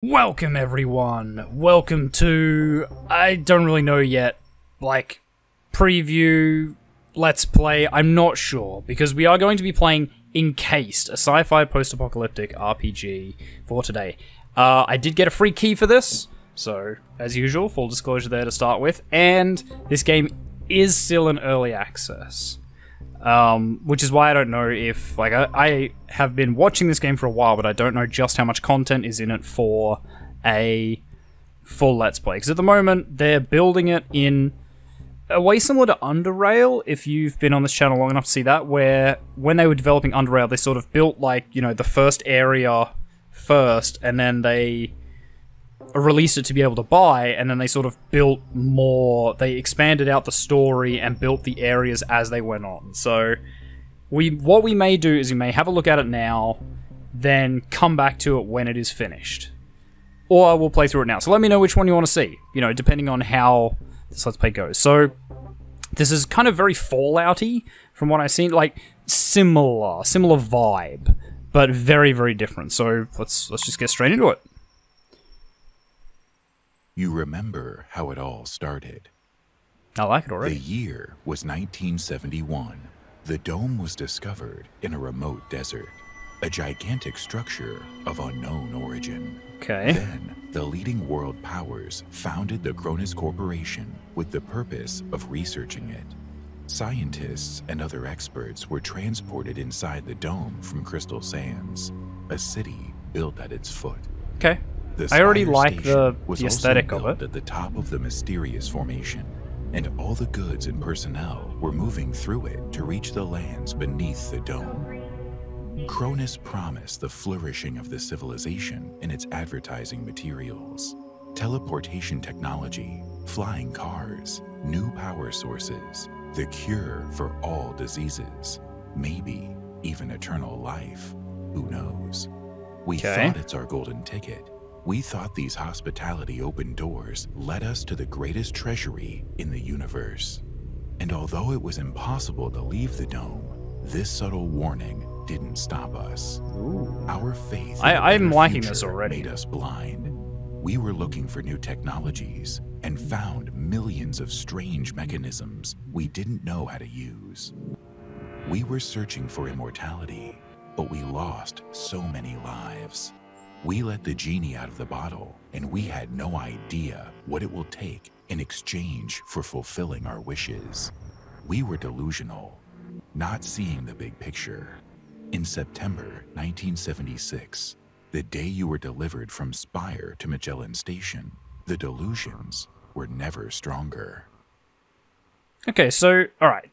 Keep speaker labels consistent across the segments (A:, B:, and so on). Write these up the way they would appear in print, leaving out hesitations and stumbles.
A: Welcome everyone, welcome to, I don't really know yet, like, preview, let's play, I'm not sure, because we are going to be playing Encased, a sci-fi post apocalyptic RPG for today. I did get a free key for this, so, as usual, full disclosure there to start with, and this game is still in early access. Which is why I don't know if, like, I have been watching this game for a while, but I don't know just how much content is in it for a full Let's Play. Because at the moment, they're building it in a way similar to Underrail, if you've been on this channel long enough to see that, where when they were developing Underrail, they sort of built, like, you know, the first area first, and then they released it to be able to buy, and then they sort of built more, they expanded out the story and built the areas as they went on. So what we may do is we may have a look at it now, then come back to it when it is finished. Or we'll play through it now. So let me know which one you want to see, you know, depending on how this Let's Play goes. So this is kind of very Fallout-y from what I've seen, like similar vibe, but very, very different. So let's just get straight into it.
B: You remember how it all started.
A: I like it already.
B: The year was 1971. The dome was discovered in a remote desert, a gigantic structure of unknown origin.
A: Okay.
B: Then, the leading world powers founded the Cronus Corporation with the purpose of researching it. Scientists and other experts were transported inside the dome from Crystal Sands, a city built at its foot.
A: Okay. I already like the
B: was
A: aesthetic
B: also
A: of
B: built
A: it.
B: at the top of the mysterious formation, and all the goods and personnel were moving through it to reach the lands beneath the dome. Cronus promised the flourishing of the civilization in its advertising materials. Teleportation technology, flying cars, new power sources, the cure for all diseases, maybe even eternal life. Who knows? We thought it's our golden ticket. We thought these hospitality open doors led us to the greatest treasury in the universe. And although it was impossible to leave the dome, this subtle warning didn't stop us.
A: Ooh.
B: Our faith
A: I'm liking this already.
B: Made us blind. We were looking for new technologies and found millions of strange mechanisms we didn't know how to use. We were searching for immortality, but we lost so many lives. We let the genie out of the bottle, and we had no idea what it will take in exchange for fulfilling our wishes. We were delusional, not seeing the big picture. In September 1976, the day you were delivered from Spire to Magellan Station, the delusions were never stronger.
A: Okay, so, alright.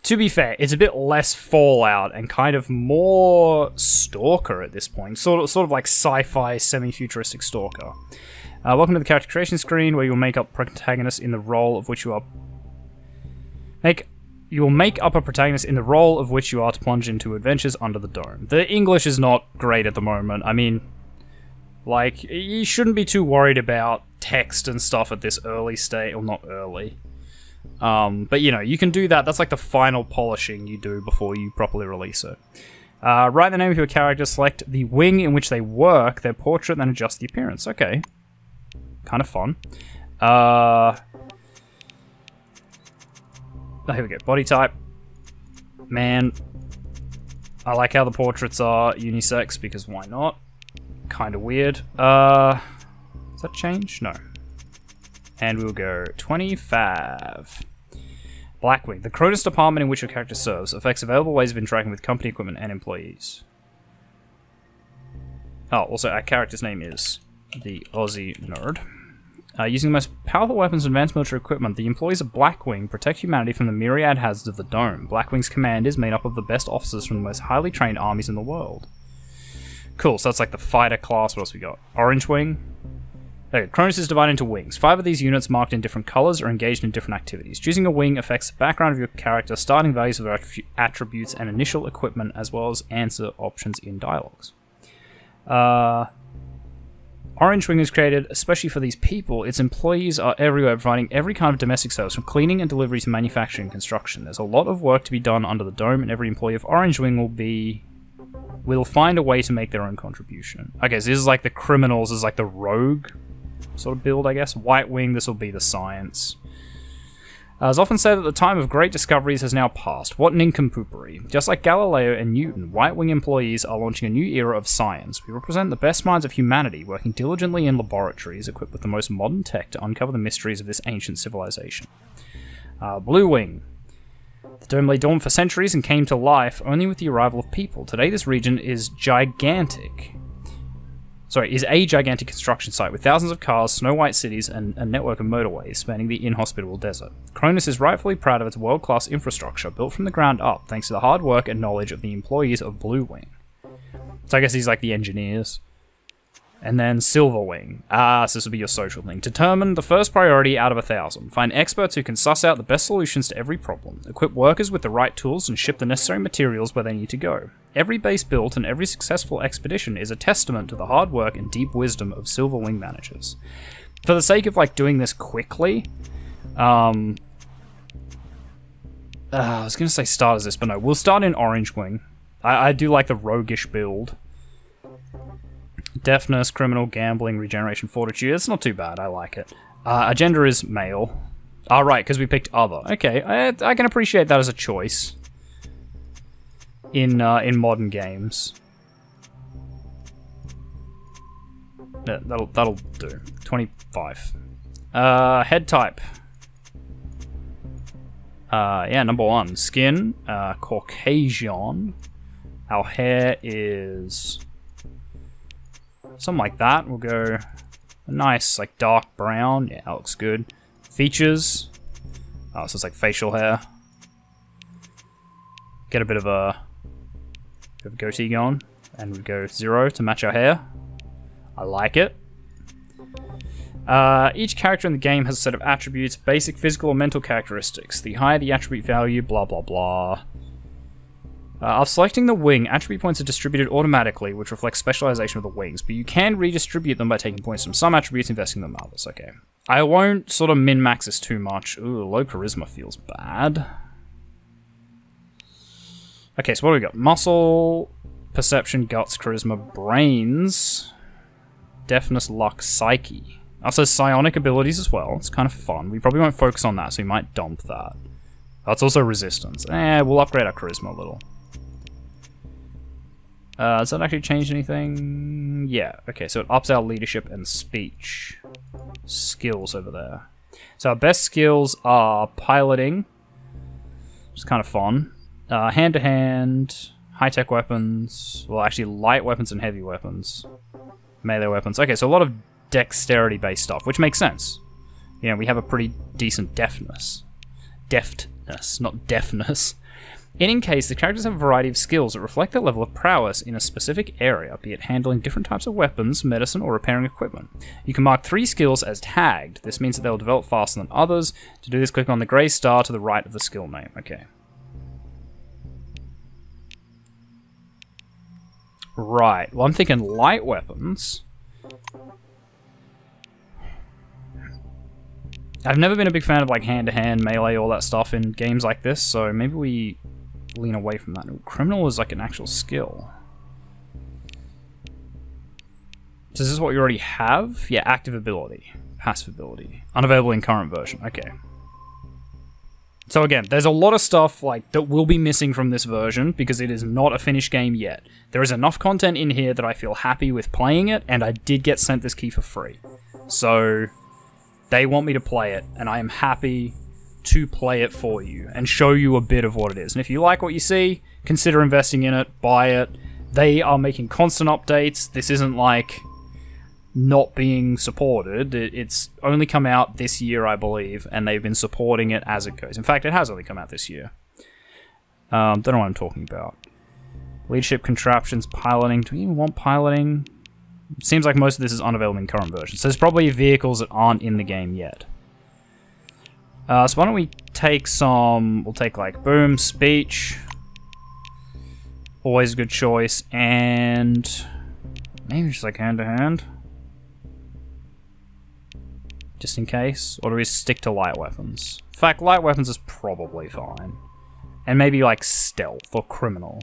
A: To be fair, it's a bit less Fallout and kind of more S.T.A.L.K.E.R at this point. Sort of like sci-fi, semi-futuristic S.T.A.L.K.E.R. Welcome to the character creation screen, where you'll make up protagonists in the role of which you are... You will make up a protagonist in the role of which you are to plunge into adventures under the dome. The English is not great at the moment. I mean, like, you shouldn't be too worried about text and stuff at this early stage, or not early. But you know, you can do that. That's like the final polishing you do before you properly release it. Write the name of your character, select the wing in which they work, their portrait, then adjust the appearance. Okay. Kind of fun. Oh, here we go. Body type. Man. I like how the portraits are unisex, because why not? Kind of weird. Does that change? No. And we'll go 25. Blackwing. The Cronus department in which your character serves affects available ways of interacting with company equipment and employees. Oh, also our character's name is TheOzzieNerd. Using the most powerful weapons and advanced military equipment, the employees of Blackwing protect humanity from the myriad hazards of the dome. Blackwing's command is made up of the best officers from the most highly trained armies in the world. Cool, so that's like the fighter class. What else we got? Orange Wing. Okay, Cronus is divided into wings. 5 of these units, marked in different colors, are engaged in different activities. Choosing a wing affects the background of your character, starting values of their attributes, and initial equipment, as well as answer options in dialogues. Orange Wing is created especially for these people. Its employees are everywhere, providing every kind of domestic service, from cleaning and delivery to manufacturing and construction. There's a lot of work to be done under the dome, and every employee of Orange Wing will be will find a way to make their own contribution. Okay, so this is like the criminals, this is like the rogue sort of build, I guess. White Wing, this will be the science. As often said that the time of great discoveries has now passed. What nincompoopry. Just like Galileo and Newton, White Wing employees are launching a new era of science. We represent the best minds of humanity, working diligently in laboratories equipped with the most modern tech to uncover the mysteries of this ancient civilization. Blue Wing. The dome lay dormant for centuries and came to life only with the arrival of people. Today this region is gigantic. Is a gigantic construction site with thousands of cars, snow-white cities, and a network of motorways spanning the inhospitable desert. Cronus is rightfully proud of its world-class infrastructure, built from the ground up, thanks to the hard work and knowledge of the employees of Blue Wing. So I guess he's like the engineers. And then Silver Wing. So this will be your social thing. Determine the first priority out of 1,000. Find experts who can suss out the best solutions to every problem. Equip workers with the right tools and ship the necessary materials where they need to go. Every base built and every successful expedition is a testament to the hard work and deep wisdom of Silver Wing managers. For the sake of like doing this quickly, I was going to say start as this, but no, we'll start in Orange Wing. I do like the roguish build. Deafness, criminal, gambling, regeneration, fortitude. It's not too bad. I like it. Our gender is male. Right, because we picked other. Okay, I can appreciate that as a choice in modern games. Yeah, that'll do. 25. Head type. Yeah, number 1. Skin, Caucasian. Our hair is something like that. We'll go a nice, like, dark brown. Yeah, that looks good. Features. So it's like facial hair. Get a bit of a goatee going. And we go 0 to match our hair. I like it. Each character in the game has a set of attributes, basic physical or mental characteristics. The higher the attribute value, blah blah blah. After selecting the wing, attribute points are distributed automatically, which reflects specialization of the wings, but you can redistribute them by taking points from some attributes and investing them in others. Okay. I won't sort of min-max this too much. Ooh, low charisma feels bad. Okay, so what do we got? Muscle, perception, guts, charisma, brains, deafness, luck, psyche. Also psionic abilities as well. It's kind of fun. We probably won't focus on that, so we might dump that. That's also resistance. We'll upgrade our charisma a little. Does that actually change anything? Yeah, okay, so it ups our leadership and speech skills over there. So our best skills are piloting, which is kind of fun. Hand-to-hand, high-tech weapons, well actually light weapons and heavy weapons. Melee weapons. Okay, so a lot of dexterity-based stuff, which makes sense. You know, we have a pretty decent deftness. Deftness, not deafness. In Encased, the characters have a variety of skills that reflect their level of prowess in a specific area, be it handling different types of weapons, medicine, or repairing equipment. You can mark 3 skills as tagged. This means that they'll develop faster than others. To do this, click on the grey star to the right of the skill name. Okay. Right. Well, I'm thinking light weapons. I've never been a big fan of like hand-to-hand, melee, all that stuff in games like this, so maybe we lean away from that. Criminal is like an actual skill. So is this what we already have? Yeah, active ability. Passive ability. Unavailable in current version. Okay. So again, there's a lot of stuff like that will be missing from this version because it is not a finished game yet. There is enough content in here that I feel happy with playing it, and I did get sent this key for free. So they want me to play it, and I am happy to play it for you and show you a bit of what it is. And if you like what you see, consider investing in it, buy it. They are making constant updates. This isn't like not being supported. It's only come out this year, I believe, and they've been supporting it as it goes. In fact, it has only come out this year. Don't know what I'm talking about. Leadership, contraptions, piloting. Do we even want piloting? Seems like most of this is unavailable in current version. So there's probably vehicles that aren't in the game yet. So why don't we take some... We'll take like, boom, speech. Always a good choice. And maybe just like hand-to-hand. Just in case. Or do we stick to light weapons? In fact, light weapons is probably fine. And maybe like stealth or criminal.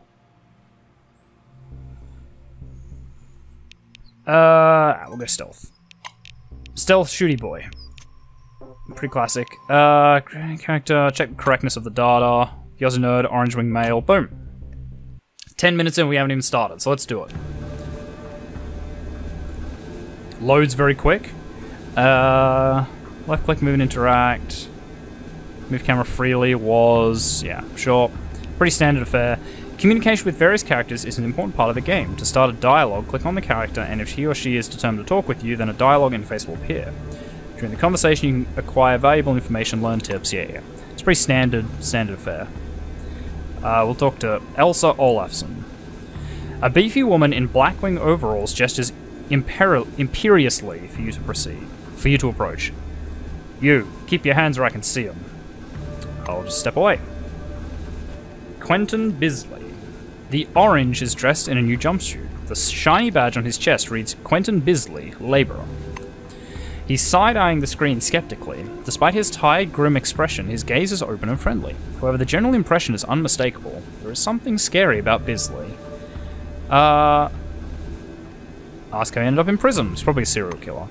A: We'll go stealth. Stealth shooty boy. Pretty classic. Character, check the correctness of the data. TheOzzieNerd, orange wing male. Boom. 10 minutes in, we haven't even started, so let's do it. Loads very quick. Left click, move and interact. Move camera freely was, yeah, sure. Pretty standard affair. Communication with various characters is an important part of the game. To start a dialogue, click on the character, and if he or she is determined to talk with you, then a dialogue interface will appear. During the conversation, you can acquire valuable information, learn tips, yeah. It's pretty standard affair. We'll talk to Elsa Olafsson. A beefy woman in blackwing overalls gestures imperiously for you to approach. You, keep your hands where I can see them. I'll just step away. Quentin Bisley. The orange is dressed in a new jumpsuit. The shiny badge on his chest reads Quentin Bisley, Labourer. He's side-eyeing the screen skeptically. Despite his tired, grim expression, his gaze is open and friendly. However, the general impression is unmistakable. There is something scary about Bisley. Ask how he ended up in prison. He's probably a serial killer.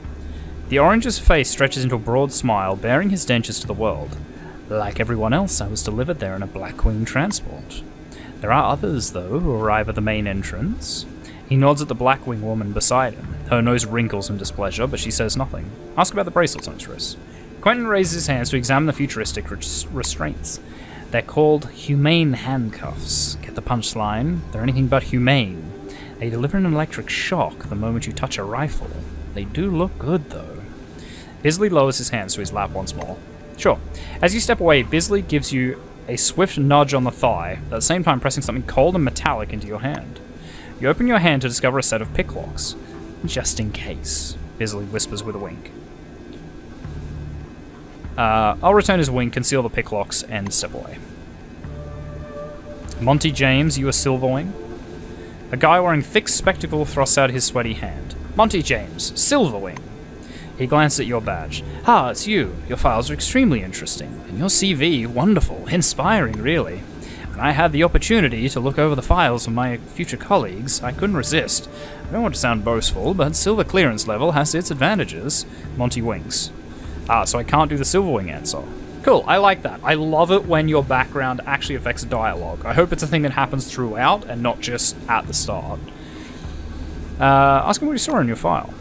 A: The orange's face stretches into a broad smile, bearing his dentures to the world. Like everyone else, I was delivered there in a Blackwing transport. There are others, though, who arrive at the main entrance. He nods at the Blackwing woman beside him. Her nose wrinkles in displeasure, but she says nothing. Ask about the bracelets on his wrists. Quentin raises his hands to examine the futuristic restraints. They're called humane handcuffs. Get the punchline? They're anything but humane. They deliver an electric shock the moment you touch a rifle. They do look good, though. Bisley lowers his hands to his lap once more. Sure. As you step away, Bisley gives you a swift nudge on the thigh, at the same time pressing something cold and metallic into your hand. You open your hand to discover a set of pick locks. Just in case, Bisley whispers with a wink. I'll return his wink, conceal the pick locks, and step away. Monty James, you a Silverwing? A guy wearing thick spectacle thrusts out his sweaty hand. Monty James, Silverwing. He glanced at your badge. Ah, it's you. Your files are extremely interesting. And your CV, wonderful. Inspiring, really. When I had the opportunity to look over the files of my future colleagues, I couldn't resist. I don't want to sound boastful, but silver clearance level has its advantages. Monty winks. Ah, so I can't do the Silverwing answer. Cool, I like that. I love it when your background actually affects dialogue. I hope it's a thing that happens throughout and not just at the start. Ask him what he saw in your file.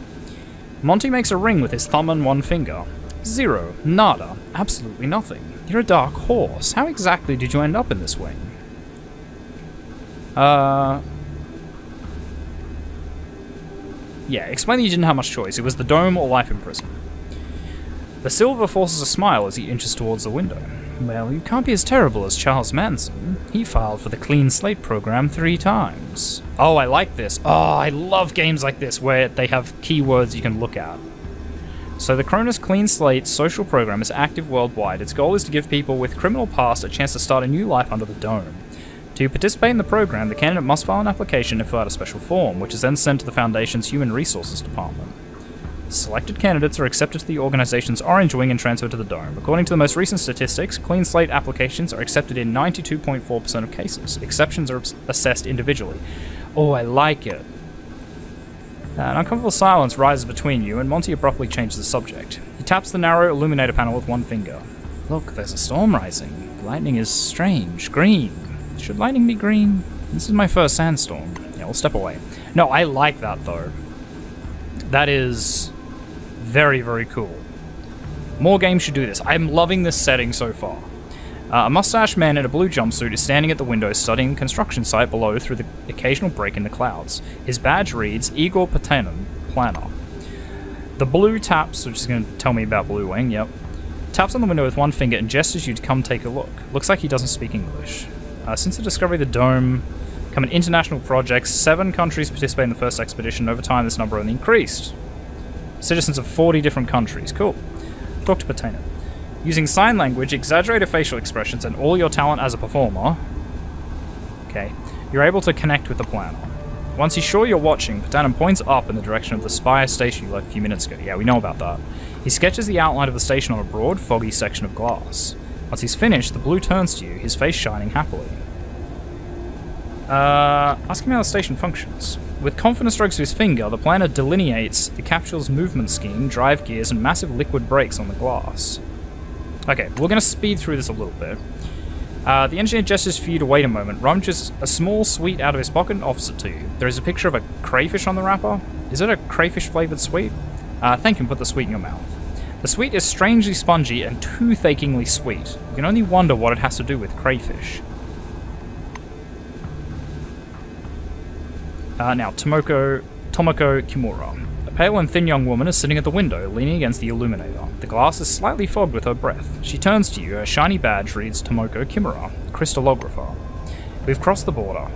A: Monty makes a ring with his thumb and one finger. Zero. Nada. Absolutely nothing. You're a dark horse. How exactly did you end up in this wing? Yeah, explain that you didn't have much choice. It was the dome or life in prison. The Silver forces a smile as he inches towards the window. Well, you can't be as terrible as Charles Manson. He filed for the Clean Slate program 3 times. Oh, I like this. Oh, I love games like this where they have keywords you can look at. So the Cronus Clean Slate social program is active worldwide. Its goal is to give people with criminal past a chance to start a new life under the dome. To participate in the program, the candidate must file an application and fill out a special form, which is then sent to the Foundation's Human Resources Department. Selected candidates are accepted to the organization's Orange Wing and transferred to the Dome. According to the most recent statistics, Clean Slate applications are accepted in 92.4% of cases. Exceptions are assessed individually. Oh, I like it. An uncomfortable silence rises between you, and Monty abruptly changes the subject. He taps the narrow illuminator panel with one finger. Look, there's a storm rising. Lightning is strange. Green. Should lightning be green? This is my first sandstorm. Yeah, we'll step away. No, I like that, though. That is very, very cool. More games should do this. I'm loving this setting so far. A mustached man in a blue jumpsuit is standing at the window studying the construction site below through the occasional break in the clouds. His badge reads Igor Patanin, Planner. The blue taps, which is going to tell me about Blue Wing, yep. Taps on the window with one finger and gestures you to come take a look. Looks like he doesn't speak English. Since the discovery of the Dome, become an international project, 7 countries participate in the first expedition. Over time, this number only increased. Citizens of 40 different countries. Cool. Talk to Patena. Using sign language, exaggerated facial expressions, and all your talent as a performer, okay, you're able to connect with the planner. Once he's sure you're watching, Patanen points up in the direction of the Spire station you left a few minutes ago. Yeah, we know about that. He sketches the outline of the station on a broad, foggy section of glass. Once he's finished, the blue turns to you, his face shining happily. Ask him how the station functions. With confident strokes of his finger, the planner delineates the capsule's movement scheme, drive gears, and massive liquid brakes on the glass. Okay, we're going to speed through this a little bit. The engineer gestures for you to wait a moment, rummages a small sweet out of his pocket and offers it to you. There is a picture of a crayfish on the wrapper. Is it a crayfish-flavoured sweet? Thank you, and put the sweet in your mouth. The sweet is strangely spongy and tooth-achingly sweet. You can only wonder what it has to do with crayfish. Now, Tomoko Kimura. A pale and thin young woman is sitting at the window, leaning against the illuminator. The glass is slightly fogged with her breath. She turns to you. Her shiny badge reads Tomoko Kimura, crystallographer. We've crossed the border.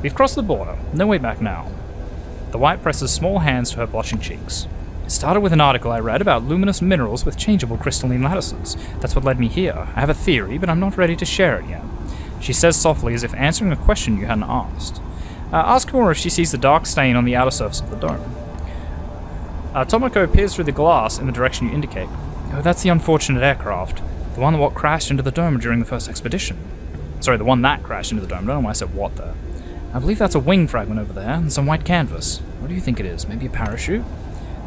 A: We've crossed the border. No way back now. The white presses small hands to her blushing cheeks. It started with an article I read about luminous minerals with changeable crystalline lattices. That's what led me here. I have a theory, but I'm not ready to share it yet. She says softly, as if answering a question you hadn't asked. Ask her if she sees the dark stain on the outer surface of the dome. Tomoko peers through the glass in the direction you indicate. Oh, that's the unfortunate aircraft. The one that crashed into the dome during the first expedition. Sorry, the one that crashed into the dome. I don't know why I said what there. I believe that's a wing fragment over there, and some white canvas. What do you think it is? Maybe a parachute?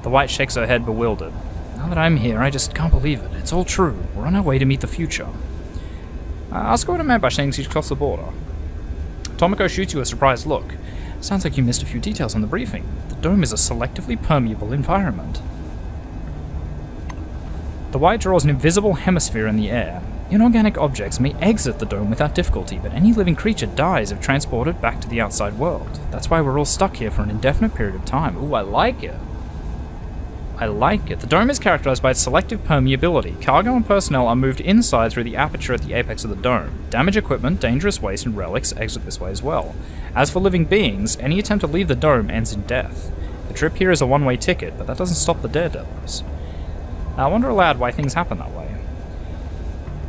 A: The white shakes her head, bewildered. Now that I'm here, I just can't believe it. It's all true. We're on our way to meet the future. Ask her what I meant by saying she's crossed the border. Tomoko shoots you a surprised look. Sounds like you missed a few details on the briefing. The dome is a selectively permeable environment. The white draws an invisible hemisphere in the air. Inorganic objects may exit the dome without difficulty, but any living creature dies if transported back to the outside world. That's why we're all stuck here for an indefinite period of time. Ooh, I like it. I like it. The dome is characterized by its selective permeability. Cargo and personnel are moved inside through the aperture at the apex of the dome. Damaged equipment, dangerous waste, and relics exit this way as well. As for living beings, any attempt to leave the dome ends in death. The trip here is a one-way ticket, but that doesn't stop the daredevils. I wonder aloud why things happen that way.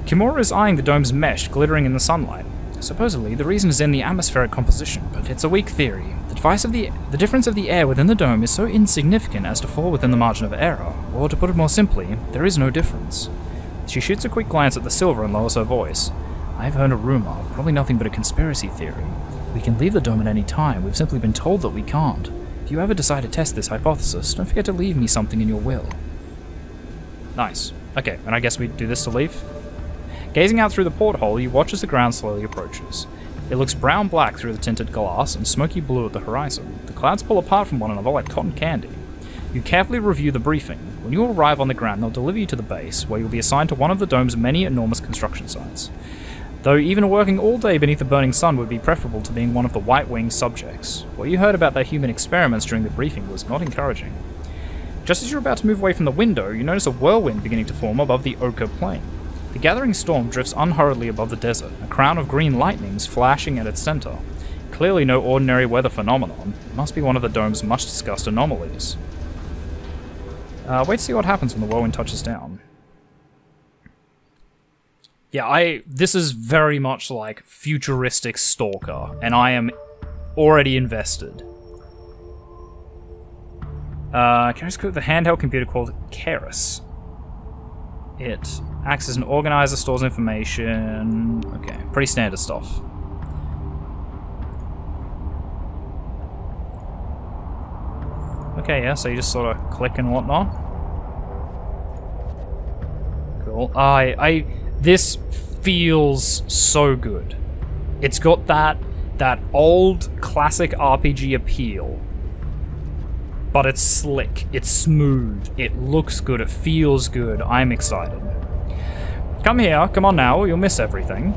A: Kimura is eyeing the dome's mesh glittering in the sunlight. Supposedly, the reason is in the atmospheric composition, but it's a weak theory. The difference of the air within the dome is so insignificant as to fall within the margin of error, or to put it more simply, there is no difference. She shoots a quick glance at the silver and lowers her voice. I've heard a rumor, probably nothing but a conspiracy theory. We can leave the dome at any time, we've simply been told that we can't. If you ever decide to test this hypothesis, don't forget to leave me something in your will. Nice. Okay, and I guess we do this to leave? Gazing out through the porthole, you watch as the ground slowly approaches. It looks brown-black through the tinted glass and smoky blue at the horizon. The clouds pull apart from one another like cotton candy. You carefully review the briefing. When you arrive on the ground, they'll deliver you to the base, where you'll be assigned to one of the dome's many enormous construction sites. Though even working all day beneath the burning sun would be preferable to being one of the white-winged subjects. What you heard about their human experiments during the briefing was not encouraging. Just as you're about to move away from the window, you notice a whirlwind beginning to form above the ochre plain. The gathering storm drifts unhurriedly above the desert, a crown of green lightnings flashing at its center. Clearly no ordinary weather phenomenon. It must be one of the dome's much-discussed anomalies. Wait to see what happens when the whirlwind touches down. Yeah, this is very much like futuristic S.T.A.L.K.E.R, and I am already invested. Can I just click the handheld computer called Keras? It acts as an organizer, stores information. Okay, pretty standard stuff. Okay, yeah, so you just sort of click and whatnot. Cool. This feels so good. It's got that old classic RPG appeal. But it's slick, it's smooth, it looks good, it feels good, I'm excited. Come here, come on now, or you'll miss everything.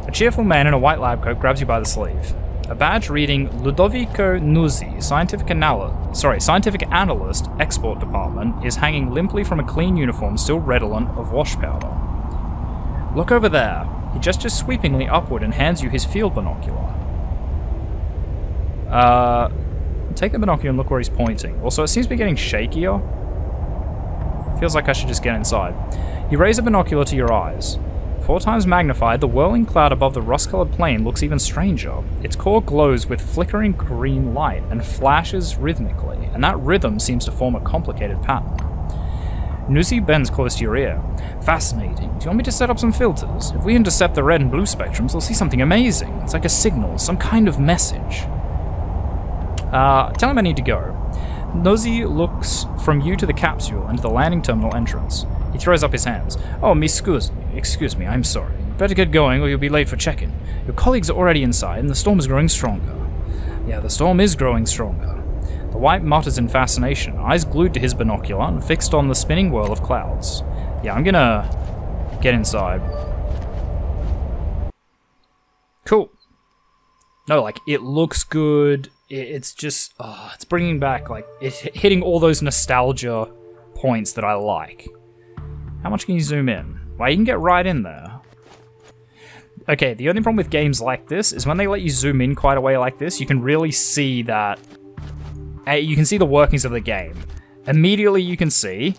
A: A cheerful man in a white lab coat grabs you by the sleeve. A badge reading Ludovico Nuzzi, scientific analyst, export department, is hanging limply from a clean uniform still redolent of wash powder. Look over there. He gestures sweepingly upward and hands you his field binocular. Take the binocular and look where he's pointing. Also, it seems to be getting shakier. Feels like I should just get inside. You raise a binocular to your eyes. 4 times magnified, the whirling cloud above the rust-colored plain looks even stranger. Its core glows with flickering green light and flashes rhythmically, and that rhythm seems to form a complicated pattern. Nuzzi bends close to your ear. Fascinating. Do you want me to set up some filters? If we intercept the red and blue spectrums, we'll see something amazing. It's like a signal, some kind of message. Tell him I need to go. Nosy looks from you to the capsule and to the landing terminal entrance. He throws up his hands. Oh, excuse me, I'm sorry. Better get going or you'll be late for check-in. Your colleagues are already inside and the storm is growing stronger. Yeah, the storm is growing stronger. The wight mutters in fascination, eyes glued to his binocular and fixed on the spinning whirl of clouds. Yeah, I'm gonna get inside. Cool. No, like, it looks good. It's just, it's bringing back, like, it's hitting all those nostalgia points that I like. How much can you zoom in? Well, you can get right in there. Okay, the only problem with games like this is when they let you zoom in quite a way like this, you can really see that, you can see the workings of the game. Immediately you can see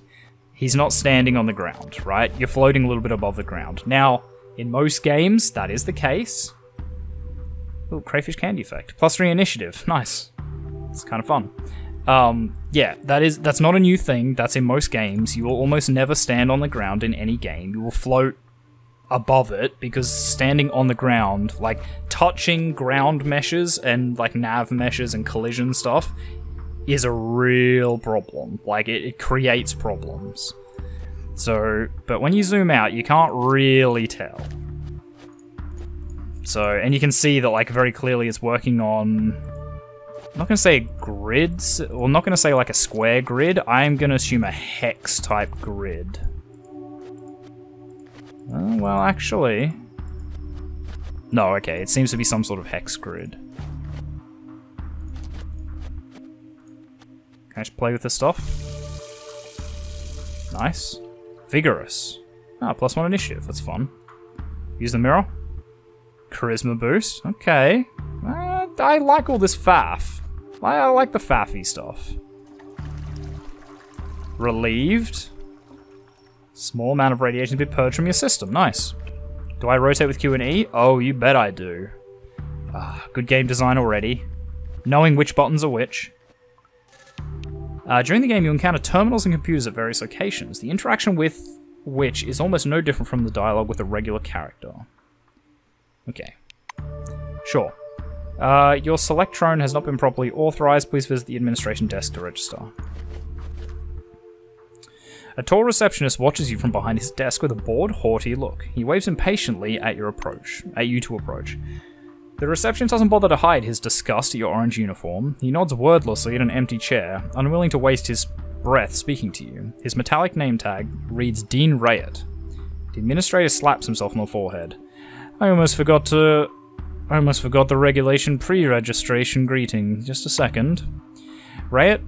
A: he's not standing on the ground, right? You're floating a little bit above the ground. Now, in most games, that is the case. Ooh, crayfish candy effect. +3 initiative. Nice. It's kind of fun. Yeah, that's not a new thing. That's in most games. You will almost never stand on the ground in any game. You will float above it, because standing on the ground, like, touching ground meshes and, like, nav meshes and collision stuff is a real problem. Like, it creates problems. So, but when you zoom out, you can't really tell. So, and you can see that, like, very clearly it's working on, I'm not going to say grids, or I'm not going to say, like, a square grid. I'm going to assume a hex-type grid. Well, actually... No, okay, it seems to be some sort of hex grid. Can I just play with this stuff? Nice. Vigorous. Ah, +1 initiative, that's fun. Use the mirror. Charisma boost, okay. I like all this faff. I like the faffy stuff. Relieved. Small amount of radiation to be purged from your system, nice. Do I rotate with Q and E? Oh, you bet I do. Good game design already. Knowing which buttons are which. During the game, you encounter terminals and computers at various locations, the interaction with which is almost no different from the dialogue with a regular character. Okay. Sure. Your Selectrone has not been properly authorized. Please visit the administration desk to register. A tall receptionist watches you from behind his desk with a bored, haughty look. He waves impatiently at you to approach. The receptionist doesn't bother to hide his disgust at your orange uniform. He nods wordlessly at an empty chair, unwilling to waste his breath speaking to you. His metallic name tag reads Dean Rayett. The administrator slaps himself on the forehead. I almost forgot the regulation pre-registration greeting. Just a second. Rayett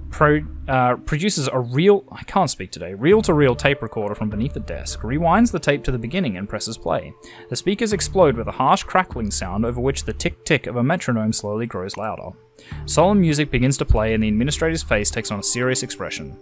A: produces a reel-to-reel tape recorder from beneath the desk, rewinds the tape to the beginning and presses play. The speakers explode with a harsh crackling sound over which the tick-tick of a metronome slowly grows louder. Solemn music begins to play and the administrator's face takes on a serious expression.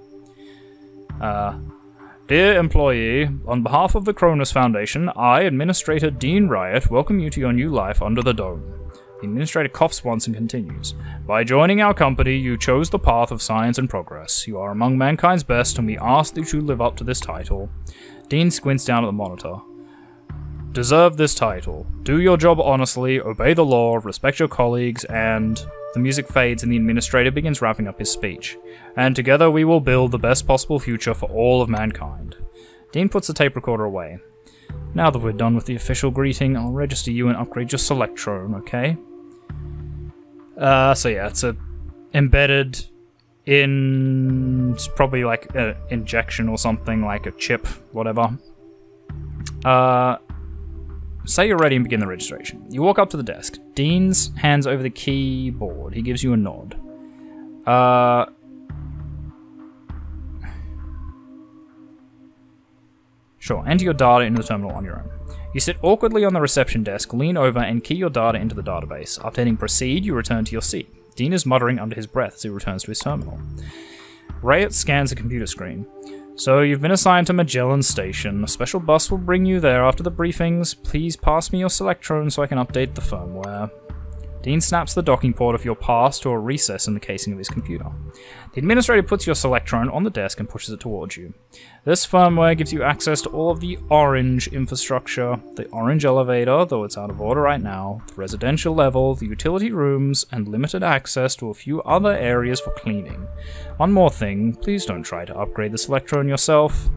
A: Dear employee, on behalf of the Cronus Foundation, I, Administrator Dean Rayett, welcome you to your new life under the dome. The administrator coughs once and continues. By joining our company, you chose the path of science and progress. You are among mankind's best, and we ask that you live up to this title. Dean squints down at the monitor. Deserve this title. Do your job honestly, obey the law, respect your colleagues, and... The music fades and the administrator begins wrapping up his speech. And together we will build the best possible future for all of mankind. Dean puts the tape recorder away. Now that we're done with the official greeting, I'll register you and upgrade your Selectrone, okay? So yeah, it's embedded in... It's probably like an injection or something, like a chip, whatever. Say you're ready and begin the registration. You walk up to the desk. Dean's hands over the keyboard. He gives you a nod. Sure, enter your data into the terminal on your own. You sit awkwardly on the reception desk, lean over, and key your data into the database. After hitting proceed, you return to your seat. Dean is muttering under his breath as he returns to his terminal. Rayett scans the computer screen. So, you've been assigned to Magellan Station. A special bus will bring you there after the briefings. Please pass me your Selectrone so I can update the firmware. Dean snaps the docking port of your pass to a recess in the casing of his computer. The administrator puts your Selectrone on the desk and pushes it towards you. This firmware gives you access to all of the orange infrastructure, the orange elevator, though it's out of order right now, the residential level, the utility rooms, and limited access to a few other areas for cleaning. One more thing, please don't try to upgrade the Selectrone yourself.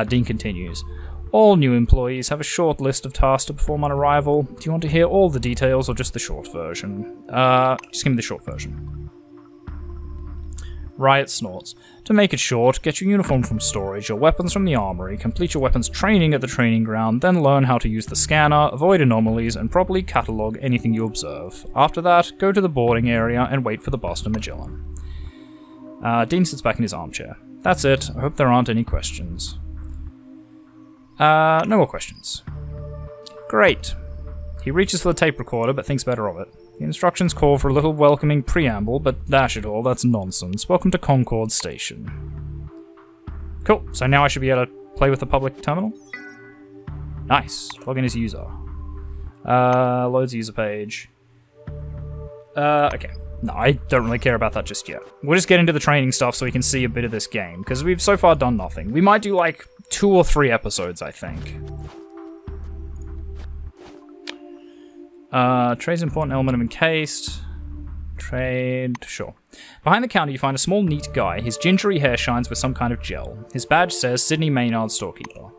A: Dean continues. All new employees have a short list of tasks to perform on arrival. Do you want to hear all the details or just the short version? Just give me the short version. Riot snorts. To make it short, get your uniform from storage, your weapons from the armory, complete your weapons training at the training ground, then learn how to use the scanner, avoid anomalies, and properly catalogue anything you observe. After that, go to the boarding area and wait for the Boston Magellan. Dean sits back in his armchair. That's it. I hope there aren't any questions. No more questions. Great. He reaches for the tape recorder, but thinks better of it. The instructions call for a little welcoming preamble, but dash it all, that's nonsense. Welcome to Concord Station. Cool, so now I should be able to play with the public terminal? Nice. Log in as user. Loads user page. Okay. No, I don't really care about that just yet. We'll just get into the training stuff so we can see a bit of this game, because we've so far done nothing. We might do like 2 or 3 episodes, I think. Trade's important element of Encased. Trade, sure. Behind the counter you find a small neat guy. His gingery hair shines with some kind of gel. His badge says Sydney Maynard Storekeeper.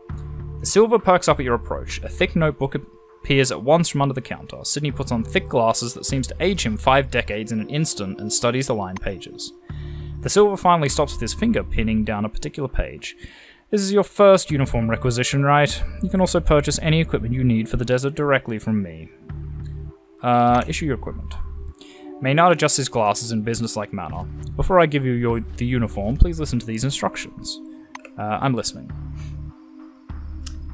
A: The silver perks up at your approach. A thick notebook appears at once from under the counter. Sydney puts on thick glasses that seems to age him 5 decades in an instant and studies the lined pages. The silver finally stops with his finger pinning down a particular page. This is your first uniform requisition, right? You can also purchase any equipment you need for the desert directly from me. Issue your equipment. Maynard adjusts his glasses in business-like manner. Before I give you the uniform, please listen to these instructions. I'm listening.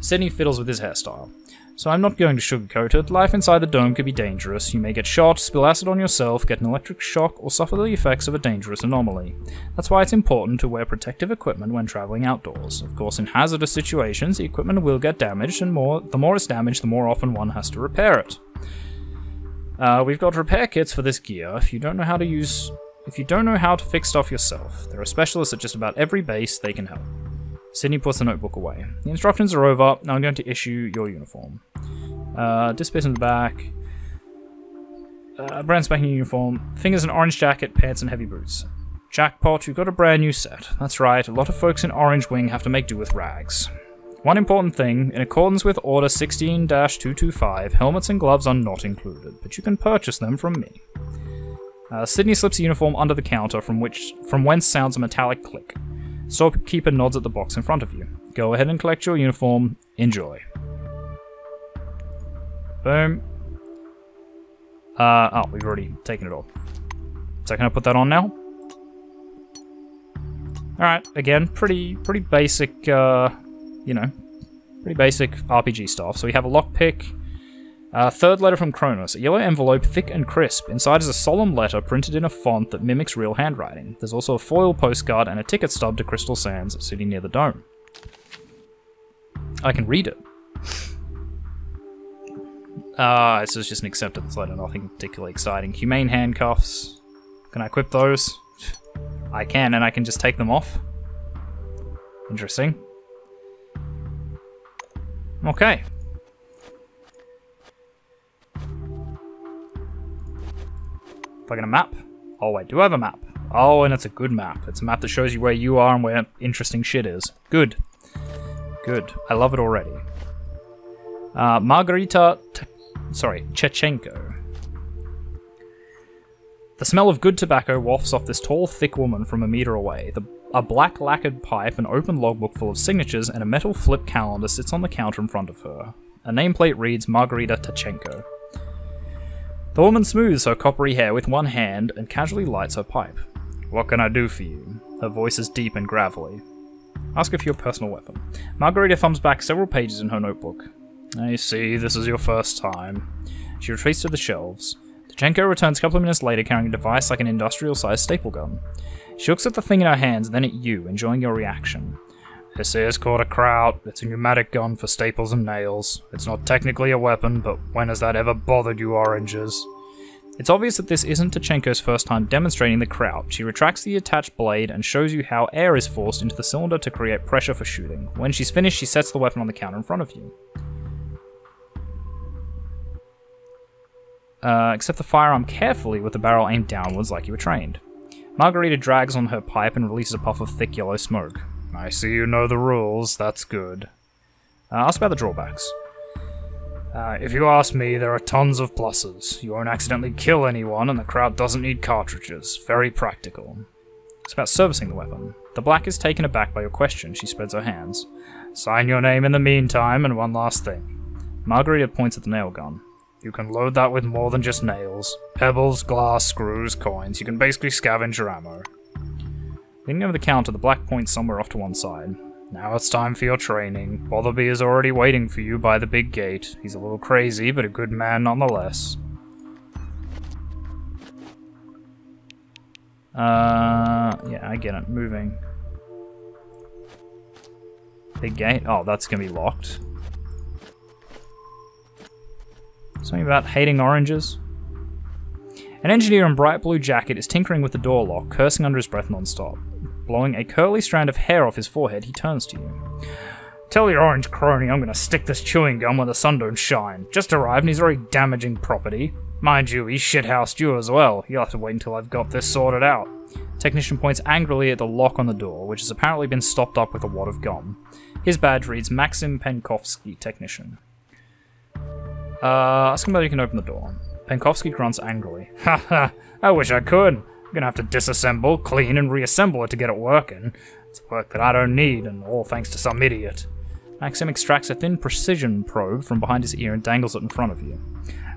A: Sydney fiddles with his hairstyle. So I'm not going to sugarcoat it. Life inside the dome could be dangerous. You may get shot, spill acid on yourself, get an electric shock, or suffer the effects of a dangerous anomaly. That's why it's important to wear protective equipment when traveling outdoors. Of course, in hazardous situations, the equipment will get damaged, and the more it's damaged, the more often one has to repair it. We've got repair kits for this gear. If you don't know how to fix stuff yourself, there are specialists at just about every base. They can help. Sydney puts the notebook away. The instructions are over. Now I'm going to issue your uniform. Disc bit in the back. Brand spanking uniform. Fingers an orange jacket, pants and heavy boots. Jackpot, you've got a brand new set. That's right, a lot of folks in Orange Wing have to make do with rags. One important thing, in accordance with Order 16-225, helmets and gloves are not included, but you can purchase them from me. Sydney slips the uniform under the counter, from whence sounds a metallic click. Storekeeper nods at the box in front of you. Go ahead and collect your uniform. Enjoy. Boom. Oh, we've already taken it off. So can I put that on now? Alright, again, pretty basic, pretty basic RPG stuff. So we have a lockpick. Third letter from Kronos. A yellow envelope, thick and crisp. Inside is a solemn letter printed in a font that mimics real handwriting. There's also a foil postcard and a ticket stub to Crystal Sands sitting near the dome. I can read it. This is just an acceptance letter, nothing particularly exciting. Humane handcuffs. Can I equip those? I can, and I can just take them off. Interesting. Okay. Plug in a map. Oh wait, do I have a map? Oh, and it's a good map. It's a map that shows you where you are and where interesting shit is. Good. Good. I love it already. Chechen Co. The smell of good tobacco wafts off this tall, thick woman from a meter away. A black lacquered pipe, an open logbook full of signatures, and a metal flip calendar sits on the counter in front of her. A nameplate reads Margarita Tachenko. The woman smooths her coppery hair with one hand and casually lights her pipe. What can I do for you? Her voice is deep and gravelly. Ask her for your personal weapon. Margarita thumbs back several pages in her notebook. I see, this is your first time. She retreats to the shelves. Tachenko returns a couple of minutes later carrying a device like an industrial-sized staple gun. She looks at the thing in her hands, then at you, enjoying your reaction. This here's called a Kraut. It's a pneumatic gun for staples and nails. It's not technically a weapon, but when has that ever bothered you oranges? It's obvious that this isn't Chechen Co's first time demonstrating the crouch. She retracts the attached blade and shows you how air is forced into the cylinder to create pressure for shooting. When she's finished, she sets the weapon on the counter in front of you. Accept the firearm carefully with the barrel aimed downwards like you were trained. Margarita drags on her pipe and releases a puff of thick yellow smoke. I see you know the rules, that's good. Ask about the drawbacks. If you ask me, there are tons of pluses. You won't accidentally kill anyone, and the crowd doesn't need cartridges. Very practical. It's about servicing the weapon. The Black is taken aback by your question. She spreads her hands. Sign your name in the meantime, and one last thing. Margarita points at the nail gun. You can load that with more than just nails. Pebbles, glass, screws, coins. You can basically scavenge your ammo. Leaning over the counter, the Black points somewhere off to one side. Now it's time for your training. Botherby is already waiting for you by the big gate. He's a little crazy, but a good man nonetheless. Yeah, I get it. Moving. Big gate? Oh, that's gonna be locked. Something about hating oranges? An engineer in bright blue jacket is tinkering with the door lock, cursing under his breath non-stop. Blowing a curly strand of hair off his forehead, he turns to you. Tell your orange crony I'm gonna stick this chewing gum where the sun don't shine. Just arrived and he's already damaging property. Mind you, he's shithoused you as well. You'll have to wait until I've got this sorted out. Technician points angrily at the lock on the door, which has apparently been stopped up with a wad of gum. His badge reads Maxim Penkovsky, Technician. Ask him whether he can open the door. Penkovsky grunts angrily. Haha, I wish I could. I'm gonna have to disassemble, clean, and reassemble it to get it working. It's work that I don't need, and all thanks to some idiot. Maxim extracts a thin precision probe from behind his ear and dangles it in front of you.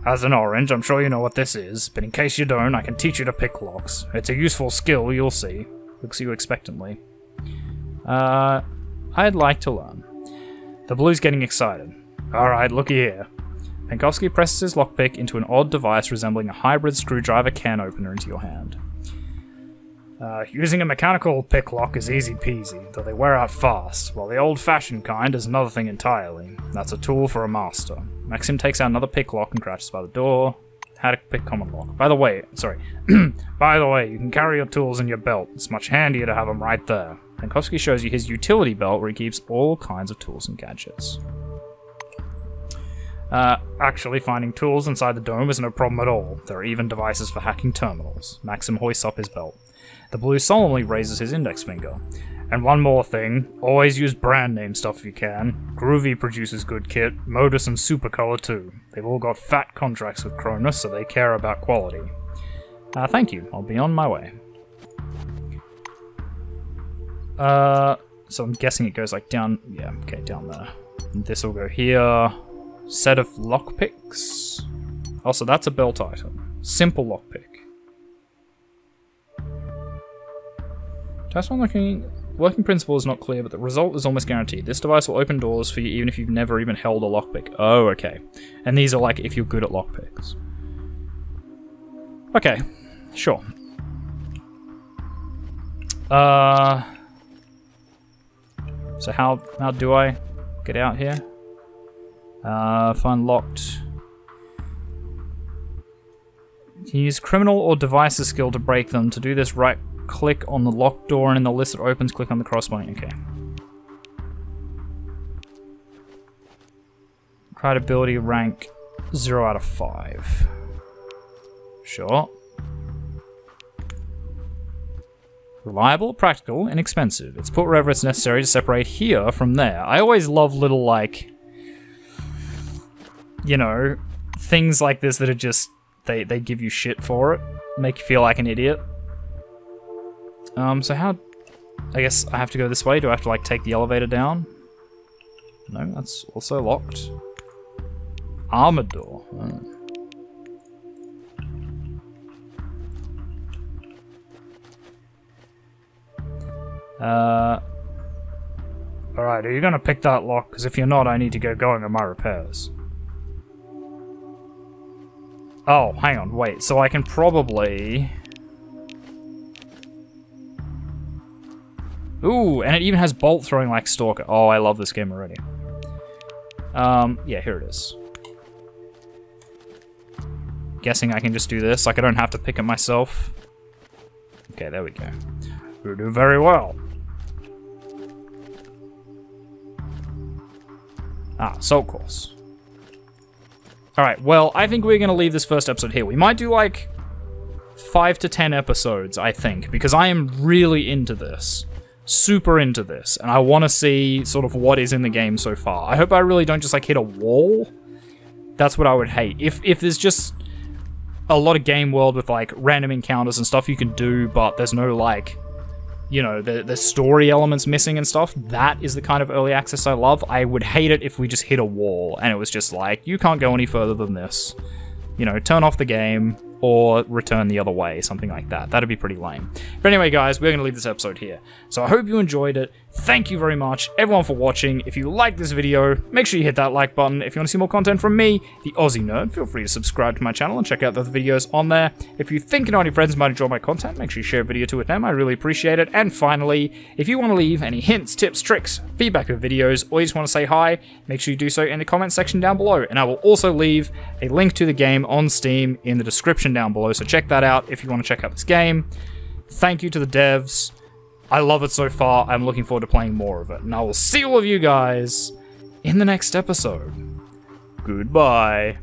A: As an orange, I'm sure you know what this is, but in case you don't, I can teach you to pick locks. It's a useful skill, you'll see. Looks at you expectantly. I'd like to learn. The Blue's getting excited. Alright, looky here. Penkovsky presses his lockpick into an odd device resembling a hybrid screwdriver can opener into your hand. Using a mechanical pick lock is easy peasy, though they wear out fast, while the old-fashioned kind is another thing entirely. That's a tool for a master. Maxim takes out another pick lock and crouches by the door. How to pick common lock. By the way, you can carry your tools in your belt. It's much handier to have them right there. Penkovsky shows you his utility belt where he keeps all kinds of tools and gadgets. Actually, finding tools inside the dome is no problem at all. There are even devices for hacking terminals. Maxim hoists up his belt. The Blue solemnly raises his index finger. And one more thing, always use brand name stuff if you can. Groovy produces good kit, Modus and Supercolor too. They've all got fat contracts with Cronus, so they care about quality. Thank you, I'll be on my way. So I'm guessing it goes like down, yeah, okay, down there. And this will go here. Set of lockpicks. Also, that's a belt item. Simple lockpick. Task 1 working principle is not clear, but the result is almost guaranteed. This device will open doors for you even if you've never even held a lockpick. Oh, okay. And these are like if you're good at lockpicks. Okay, sure. So how do I get out here? Find locked. You use criminal or devices skill to break them. To do this, right click on the locked door and in the list that opens, click on the corresponding. Okay. Required ability rank 0 out of 5. Sure. Reliable, practical, inexpensive. It's put wherever it's necessary to separate here from there. I always love little, like, you know, things like this that are just, they give you shit for it. Make you feel like an idiot. So how, I guess I have to go this way. Do I have to, like, take the elevator down? No, that's also locked. Armored door. Oh. Alright, are you gonna pick that lock? Because if you're not, I need to get going on my repairs. Oh, hang on, wait. So I can probably... Ooh, and it even has bolt throwing like Stalker. Oh, I love this game already. Yeah, here it is. Guessing I can just do this, like I don't have to pick it myself. Okay, there we go. We do very well. Ah, Soul Course. Alright, well, I think we're going to leave this first episode here. We might do, like, 5 to 10 episodes, I think, because I am really into this. Super into this, and I want to see sort of what is in the game so far. I hope I really don't just, like, hit a wall. That's what I would hate. If there's just a lot of game world with, like, random encounters and stuff you can do, but there's no, like, you know, the story elements missing and stuff, that is the kind of early access I love. I would hate it if we just hit a wall and it was just like, you can't go any further than this. You know, turn off the game or return the other way, something like that. That'd be pretty lame. But anyway, guys, we're going to leave this episode here. So I hope you enjoyed it. Thank you very much, everyone, for watching. If you liked this video, make sure you hit that like button. If you want to see more content from me, the Aussie Nerd, feel free to subscribe to my channel and check out the other videos on there. If you think you know any friends might enjoy my content, make sure you share a video with them. I really appreciate it. And finally, if you want to leave any hints, tips, tricks, feedback of videos, or you just want to say hi, make sure you do so in the comment section down below. And I will also leave a link to the game on Steam in the description down below, so check that out if you want to check out this game. Thank you to the devs. I love it so far. I'm looking forward to playing more of it. And I will see all of you guys in the next episode. Goodbye.